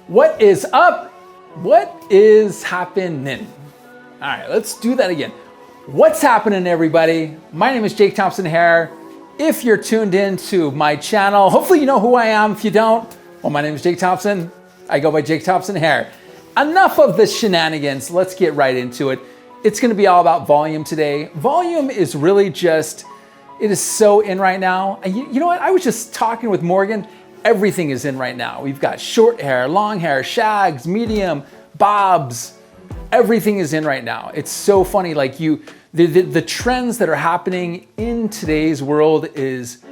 What is up? What is happening? All right, let's do that again. What's happening, everybody? My name is Jake Thompson Hair. If you're tuned in to my channel, hopefully you know who I am. If you don't, well, my name is Jake Thompson. I go by Jake Thompson Hair. Enough of the shenanigans. Let's get right into it. It's gonna be all about volume today. Volume is really just, it is so in right now. And you know what? I was just talking with Morgan. Everything is in right now. We've got short hair, long hair, shags, medium, bobs. Everything is in right now. It's so funny. Like the trends that are happening in today's world is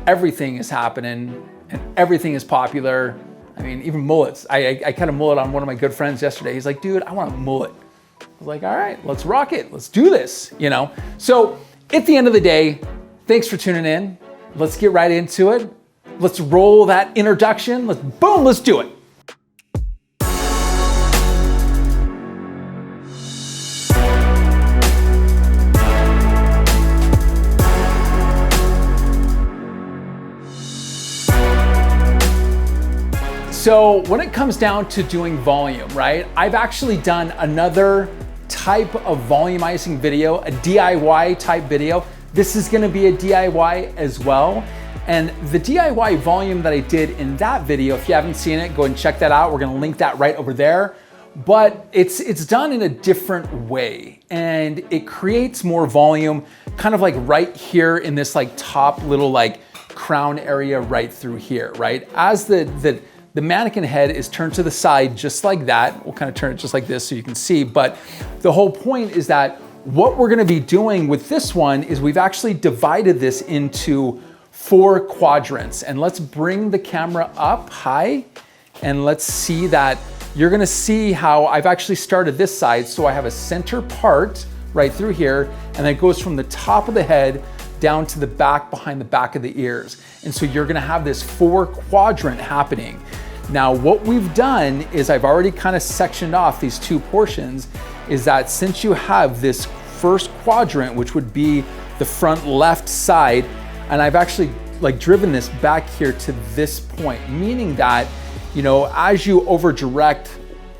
everything is happening and everything is popular. I mean, even mullets. I cut a mullet on one of my good friends yesterday. He's like, dude, I want a mullet. I was like, all right, let's rock it. Let's do this, you know? So at the end of the day, thanks for tuning in. Let's get right into it. Let's roll that introduction. Let's do it. So when it comes down to doing volume, right? I've actually done another type of volumizing video, a DIY type video. This is gonna be a DIY as well. And the DIY volume that I did in that video, if you haven't seen it, go and check that out. We're gonna link that right over there. But it's done in a different way and it creates more volume, kind of like right here in this like top little like crown area right through here, right? As the mannequin head is turned to the side just like that. We'll kind of turn it just like this so you can see. But the whole point is that what we're gonna be doing with this one is we've actually divided this into 4 quadrants. And let's bring the camera up high and let's see that. You're gonna see how I've actually started this side. So I have a center part right through here and then it goes from the top of the head down to the back behind the back of the ears. And so you're gonna have this 4 quadrant happening. Now what we've done is I've already kind of sectioned off these 2 portions, is that since you have this first quadrant, which would be the front left side, and I've actually like driven this back here to this point, meaning that, you know, as you over direct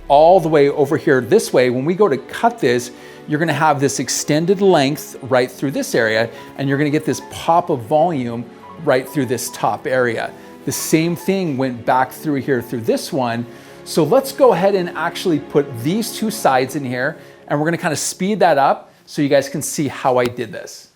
all the way over here this way, when we go to cut this, you're gonna have this extended length right through this area, and you're gonna get this pop of volume right through this top area. The same thing went back through here through this one. So let's go ahead and actually put these 2 sides in here, and we're gonna kind of speed that up so you guys can see how I did this.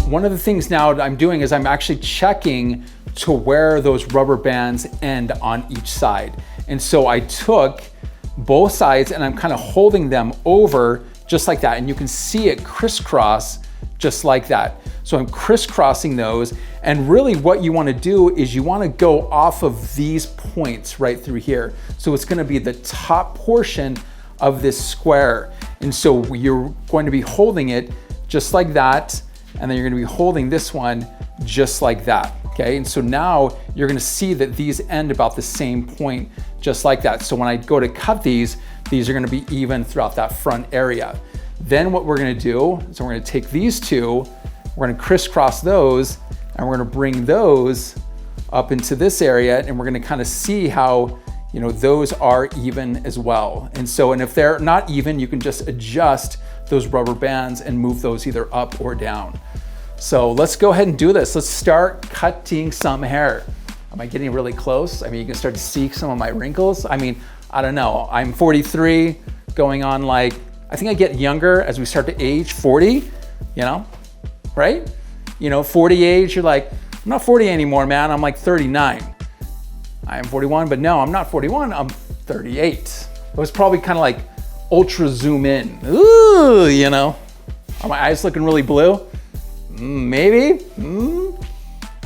One of the things now that I'm doing is I'm actually checking to where those rubber bands end on each side. And so I took both sides and I'm kind of holding them over just like that. And you can see it crisscross just like that. So I'm crisscrossing those. And really what you want to do is you want to go off of these points right through here. So it's going to be the top portion of this square. And so you're going to be holding it just like that. And then you're gonna be holding this one just like that, okay? And so now you're gonna see that these end about the same point, just like that. So when I go to cut these are gonna be even throughout that front area. Then what we're gonna do is we're gonna take these 2, we're gonna crisscross those, and we're gonna bring those up into this area, and we're gonna kind of see how, you know, those are even as well. And so, and if they're not even, you can just adjust those rubber bands and move those either up or down. So let's go ahead and do this. Let's start cutting some hair. Am I getting really close? I mean, you can start to see some of my wrinkles. I mean, I don't know. I'm 43, going on like, I think I get younger as we start to age, 40, you know, right? You know, 40 age, you're like, I'm not 40 anymore, man. I'm like 39. I am 41, but no, I'm not 41, I'm 38. It was probably kind of like ultra zoom in. Ooh, you know, are my eyes looking really blue? Maybe.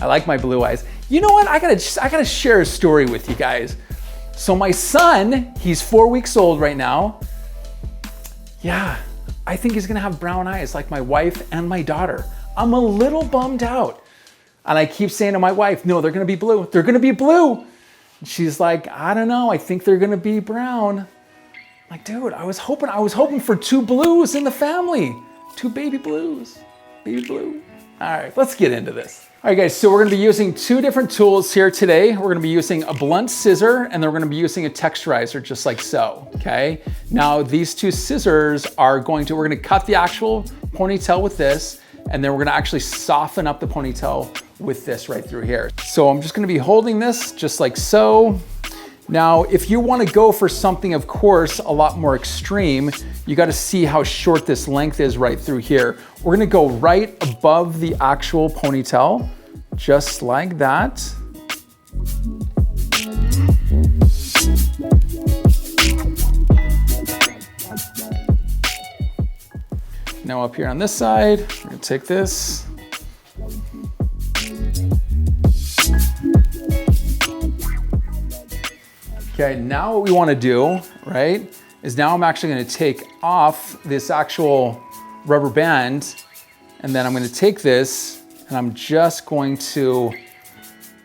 I like my blue eyes. You know what? I gotta share a story with you guys. So my son, he's 4 weeks old right now. Yeah, I think he's gonna have brown eyes like my wife and my daughter. I'm a little bummed out. And I keep saying to my wife, no, they're gonna be blue. They're gonna be blue. And she's like, I don't know, I think they're gonna be brown. Like, dude, I was hoping for 2 blues in the family. 2 baby blues, baby blue. All right, let's get into this. All right, guys, so we're gonna be using 2 different tools here today. We're gonna be using a blunt scissor, and then we're gonna be using a texturizer, just like so, okay? Now, these 2 scissors we're gonna cut the actual ponytail with this, and then we're gonna actually soften up the ponytail with this right through here. So I'm just gonna be holding this just like so. Now, if you wanna go for something, of course, a lot more extreme, you gotta see how short this length is right through here. We're gonna go right above the actual ponytail, just like that. Now up here on this side, we're gonna take this. Okay, now what we wanna do, right, is now I'm actually gonna take off this actual rubber band, and then I'm gonna take this and I'm just going to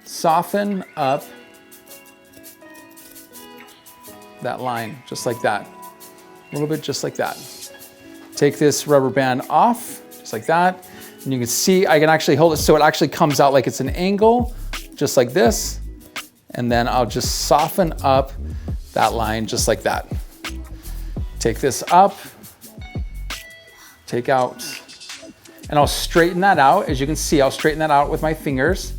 soften up that line, just like that. A little bit just like that. Take this rubber band off, just like that. And you can see, I can actually hold it so it actually comes out like it's an angle, just like this. And then I'll just soften up that line just like that. Take this up, take out, and I'll straighten that out. As you can see, I'll straighten that out with my fingers.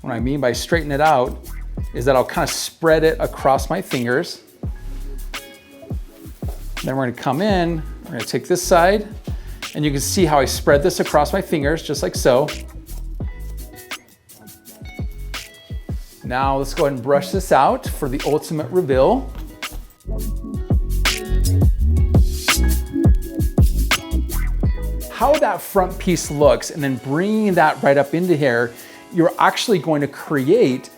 What I mean by straighten it out is that I'll kind of spread it across my fingers. Then we're gonna come in, we're gonna take this side, and you can see how I spread this across my fingers, just like so. Now let's go ahead and brush this out for the ultimate reveal. How that front piece looks, and then bringing that right up into here, you're actually going to create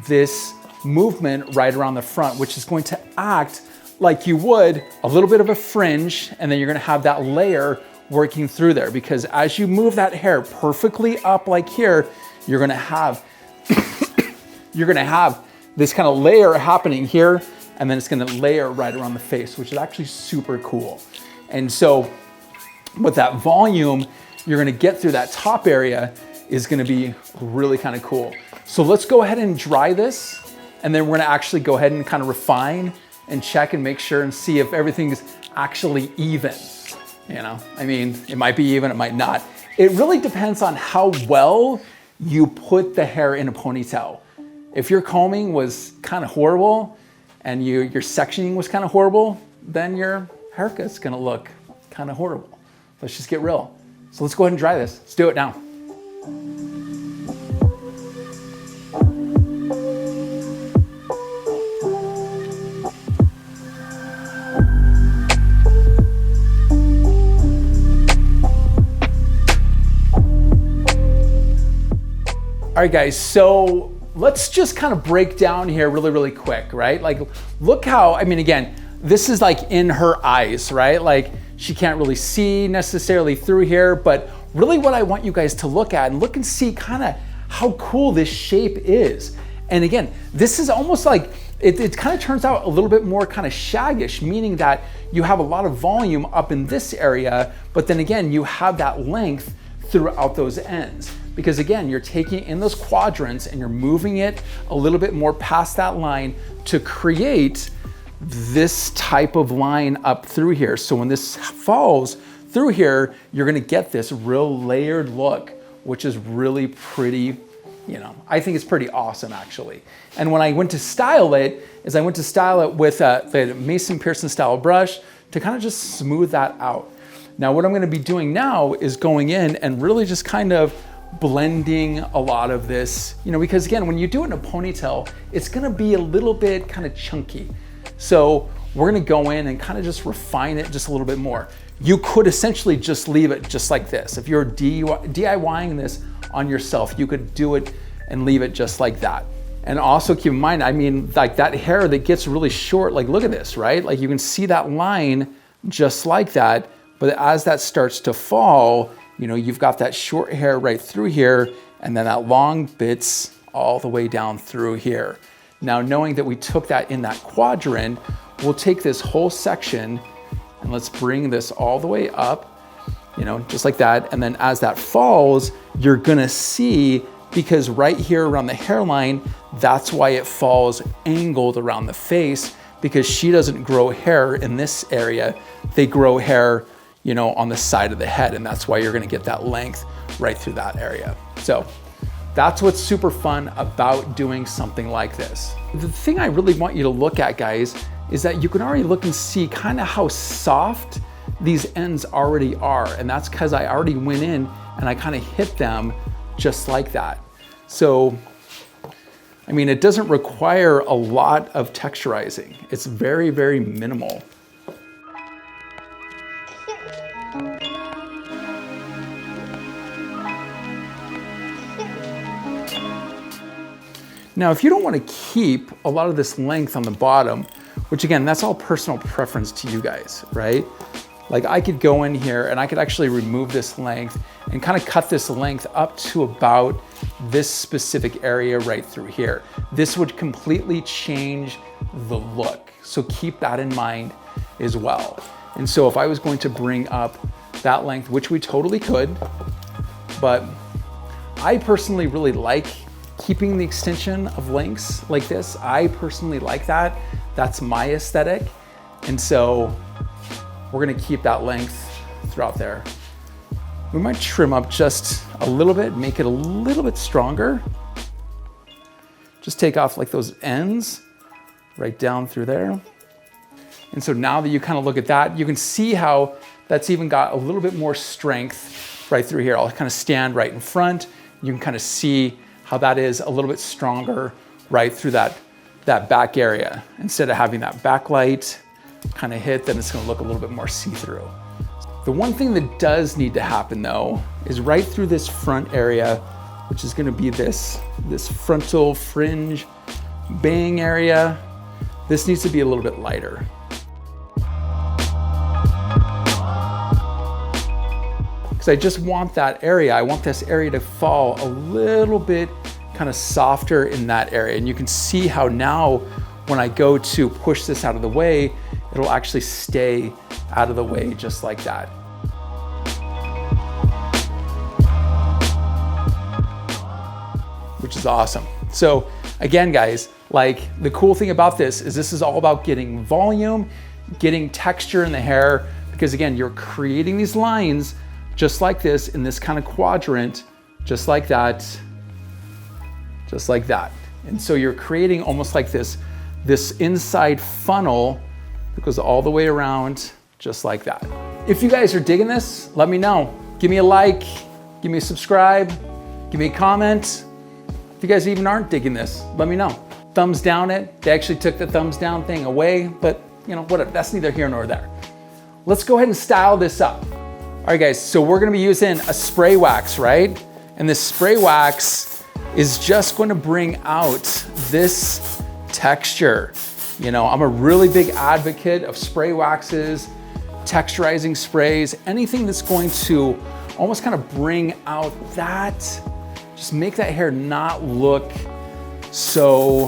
this movement right around the front, which is going to act like you would a little bit of a fringe, and then you're gonna have that layer working through there, because as you move that hair perfectly up like here, you're gonna have this kind of layer happening here, and then it's gonna layer right around the face, which is actually super cool. And so with that volume you're gonna get through that top area is gonna be really kind of cool. So let's go ahead and dry this, and then we're gonna actually go ahead and kind of refine and check and make sure and see if everything's actually even. You know, I mean, it might be even, it might not. It really depends on how well you put the hair in a ponytail. If your combing was kind of horrible and your sectioning was kind of horrible, then your haircut's gonna look kind of horrible. Let's just get real. So let's go ahead and dry this. Let's do it now. All right, guys, so let's just kind of break down here really quick, right? Like, look how, I mean, again, this is like in her eyes, right? Like, she can't really see necessarily through here, but really what I want you guys to look at and look and see kind of how cool this shape is. And again, this is almost like, it kind of turns out a little bit more kind of shaggish, meaning that you have a lot of volume up in this area, but then again, you have that length throughout those ends. Because again, you're taking it in those quadrants and you're moving it a little bit more past that line to create this type of line up through here. So when this falls through here, you're gonna get this real layered look, which is really pretty, you know, I think it's pretty awesome actually. And when I went to style it, I went to style it with the Mason Pearson style brush to kind of just smooth that out. Now what I'm gonna be doing now is going in and really just kind of blending a lot of this, you know, because again, when you do it in a ponytail, it's gonna be a little bit kind of chunky. So we're gonna go in and kind of just refine it just a little bit more. You could essentially just leave it just like this. If you're DIYing this on yourself, you could do it and leave it just like that. And also keep in mind, I mean, like that hair that gets really short, like look at this, right? Like you can see that line just like that, but as that starts to fall, you know, you've got that short hair right through here, and then that long bits all the way down through here. Now, knowing that we took that in that quadrant, we'll take this whole section and let's bring this all the way up, you know, just like that. And then as that falls, you're gonna see, because right here around the hairline, that's why it falls angled around the face, because she doesn't grow hair in this area. They grow hair, you know, on the side of the head, and that's why you're gonna get that length right through that area. So that's what's super fun about doing something like this. The thing I really want you to look at, guys, is that you can already look and see kind of how soft these ends already are. And that's because I already went in and I kind of hit them just like that. So, I mean, it doesn't require a lot of texturizing. It's very, very minimal. Now, if you don't want to keep a lot of this length on the bottom, which again, that's all personal preference to you guys, right? Like I could go in here and I could actually remove this length and kind of cut this length up to about this specific area right through here. This would completely change the look. So keep that in mind as well. And so if I was going to bring up that length, which we totally could, but I personally really like keeping the extension of lengths like this. I personally like that. That's my aesthetic. And so we're gonna keep that length throughout there. We might trim up just a little bit, make it a little bit stronger. Just take off like those ends right down through there. And so now that you kind of look at that, you can see how that's even got a little bit more strength right through here. I'll kind of stand right in front. You can kind of see how that is a little bit stronger right through that back area. Instead of having that backlight kind of hit, then it's gonna look a little bit more see-through. The one thing that does need to happen though, is right through this front area, which is gonna be this frontal fringe bang area, this needs to be a little bit lighter. Because I just want that area, I want this area to fall a little bit kind of softer in that area. And you can see how now when I go to push this out of the way, it'll actually stay out of the way just like that. Which is awesome. So again, guys, like the cool thing about this is all about getting volume, getting texture in the hair, because again, you're creating these lines just like this in this kind of quadrant, just like that, just like that. And so you're creating almost like this inside funnel that goes all the way around, just like that. If you guys are digging this, let me know. Give me a like, give me a subscribe, give me a comment. If you guys even aren't digging this, let me know. Thumbs down it. They actually took the thumbs down thing away, but you know, whatever, that's neither here nor there. Let's go ahead and style this up. All right, guys, so we're gonna be using a spray wax, right? And this spray wax is just gonna bring out this texture. You know, I'm a really big advocate of spray waxes, texturizing sprays, anything that's going to almost kind of bring out that, just make that hair not look so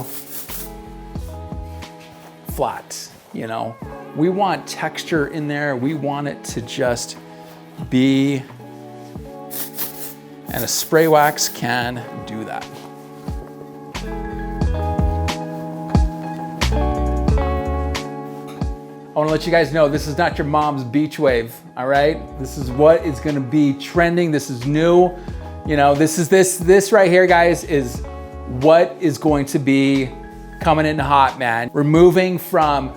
flat, you know? We want texture in there. We want it to just be, and a spray wax can do that. I want to let you guys know this is not your mom's beach wave, all right? This is what is going to be trending. This is new. You know, this right here, guys, is what is going to be coming in hot, man. We're moving from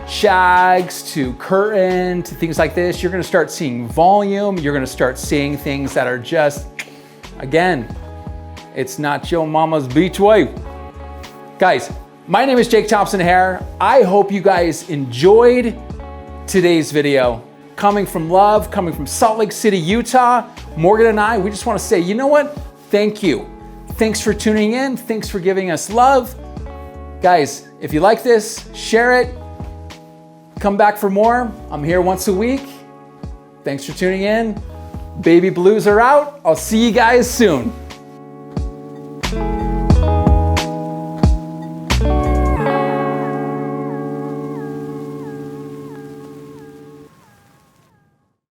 shags to curtain to things like this. You're gonna start seeing volume. You're gonna start seeing things that are just, again, it's not your mama's beach wave. Guys, my name is Jake Thompson Hair. I hope you guys enjoyed today's video. Coming from love, coming from Salt Lake City, Utah, Morgan and I, we just wanna say, you know what? Thank you. Thanks for tuning in. Thanks for giving us love. Guys, if you like this, share it. Come back for more. I'm here once a week. Thanks for tuning in. Baby blues are out. I'll see you guys soon.